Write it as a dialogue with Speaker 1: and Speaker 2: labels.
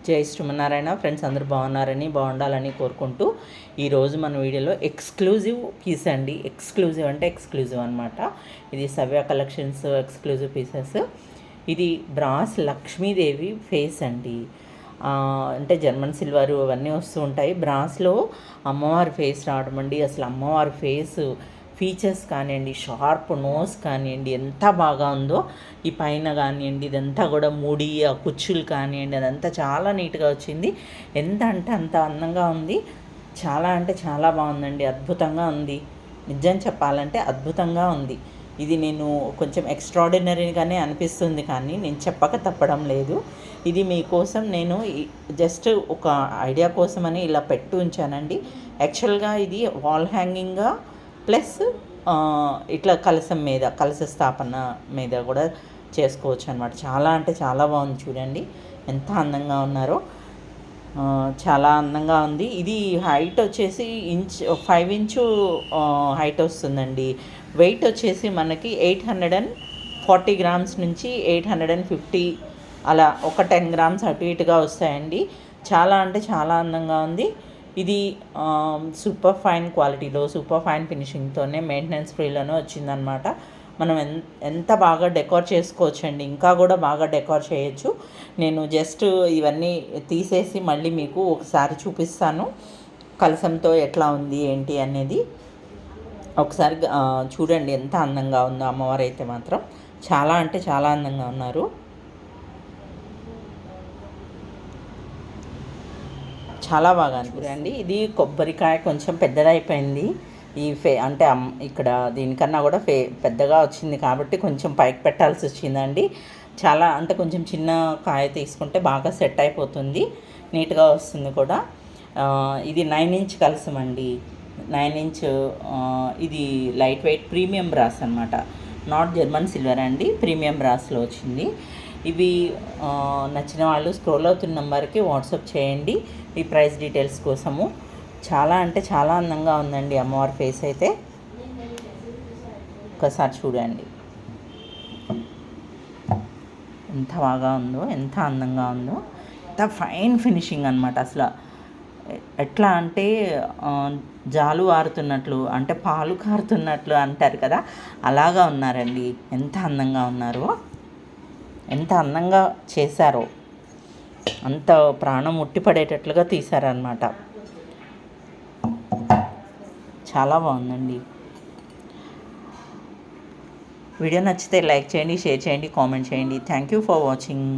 Speaker 1: జై శ్రీమన్నారాయణ. ఫ్రెండ్స్ అందరూ బాగుండాలని కోరుకుంటూ ఈరోజు మన వీడియోలో ఎక్స్క్లూజివ్ పీస్ అండి. ఎక్స్క్లూజివ్ అంటే ఎక్స్క్లూజివ్ అనమాట. ఇది సవ్య కలెక్షన్స్ ఎక్స్క్లూజివ్ పీసెస్. ఇది బ్రాస్ లక్ష్మీదేవి ఫేస్ అండి. అంటే జర్మన్ సిల్వర్ అవన్నీ వస్తూ ఉంటాయి. బ్రాస్లో అమ్మవారి ఫేస్ రావడం అండి. అసలు అమ్మవారి ఫేస్ ఫీచర్స్ కానివ్వండి, షార్ప్ నోస్ కానివ్వండి, ఎంత బాగా ఉందో. ఈ పైన కానివ్వండి, ఇదంతా కూడా ముడి ఆ కుచ్చులు కానివ్వండి, అదంతా చాలా నీట్గా వచ్చింది. ఎంత అంటే అంత అందంగా ఉంది. చాలా అంటే చాలా బాగుందండి. అద్భుతంగా ఉంది. నిజం చెప్పాలంటే అద్భుతంగా ఉంది. ఇది నేను కొంచెం ఎక్స్ట్రాడినరీగానే అనిపిస్తుంది, కానీ నేను చెప్పక తప్పడం లేదు. ఇది మీకోసం నేను జస్ట్ ఒక ఐడియా కోసమని ఇలా పెట్టి ఉంచానండి. యాక్చువల్గా ఇది వాల్ హ్యాంగింగ్గా ప్లస్ ఇట్లా కలశ స్థాపన మీద కూడా చేసుకోవచ్చు అనమాట. చాలా అంటే చాలా బాగుంది. చూడండి ఎంత అందంగా ఉన్నారో. చాలా అందంగా ఉంది. ఇది హైట్ వచ్చేసి 5 ఇంచు హైట్ వస్తుందండి. వెయిట్ వచ్చేసి మనకి 840 గ్రామ్స్ నుంచి 850 అలా ఒక 10 గ్రామ్స్ అటు ఇటుగా వస్తాయండి. చాలా అంటే చాలా అందంగా ఉంది. ఇది సూపర్ ఫైన్ క్వాలిటీలో సూపర్ ఫైన్ ఫినిషింగ్తోనే మెయింటెనెన్స్ ఫ్రీలోనే వచ్చిందనమాట. మనం ఎంత బాగా డెకోర్ చేసుకోవచ్చండి. ఇంకా కూడా బాగా డెకోర్ చేయొచ్చు. నేను జస్ట్ ఇవన్నీ తీసేసి మళ్ళీ మీకు ఒకసారి చూపిస్తాను, కలసంతో ఎట్లా ఉంది ఏంటి అనేది. ఒకసారి చూడండి ఎంత అందంగా ఉందో. అమ్మవారు అయితే మాత్రం చాలా అంటే చాలా అందంగా ఉన్నారు. చాలా బాగా అనిపిస్తుంది. ఇది కొబ్బరికాయ కొంచెం పెద్దదైపోయింది. అంటే ఇక్కడ దీనికన్నా కూడా పెద్దగా వచ్చింది కాబట్టి కొంచెం పైకి పెట్టాల్సి వచ్చిందండి. చాలా అంటే కొంచెం చిన్న కాయ తీసుకుంటే బాగా సెట్ అయిపోతుంది, నీట్గా వస్తుంది కూడా. ఇది 9 ఇంచ్ కలసం అండి. 9 ఇంచ్. ఇది లైట్ వెయిట్ ప్రీమియం బ్రాస్ అనమాట. నాట్ జర్మన్ సిల్వర్ అండి, ప్రీమియం బ్రాస్లో వచ్చింది. ఇవి నచ్చిన వాళ్ళు స్క్రోల్ అవుతున్న నెంబర్కి వాట్సాప్ చేయండి ఈ ప్రైస్ డీటెయిల్స్ కోసము. చాలా అంటే చాలా అందంగా ఉందండి అమ్మవారి ఫేస్ అయితే. ఒకసారి చూడండి ఎంత బాగా ఉందో, ఎంత అందంగా ఉందో. ఎంత ఫైన్ ఫినిషింగ్ అనమాట. అసలు ఎట్లా అంటే జాలు ఆరుతున్నట్లు, అంటే పాలు కారుతున్నట్లు అంటారు కదా, అలాగా ఉన్నారండి. ఎంత అందంగా ఉన్నారో, ఎంత అందంగా చేశారో, అంత ప్రాణం ఉట్టిపడేటట్లుగా తీశారనమాట. చాలా బాగుందండి. వీడియో నచ్చితే లైక్ చేయండి, షేర్ చేయండి, కామెంట్ చేయండి. Thank you for watching.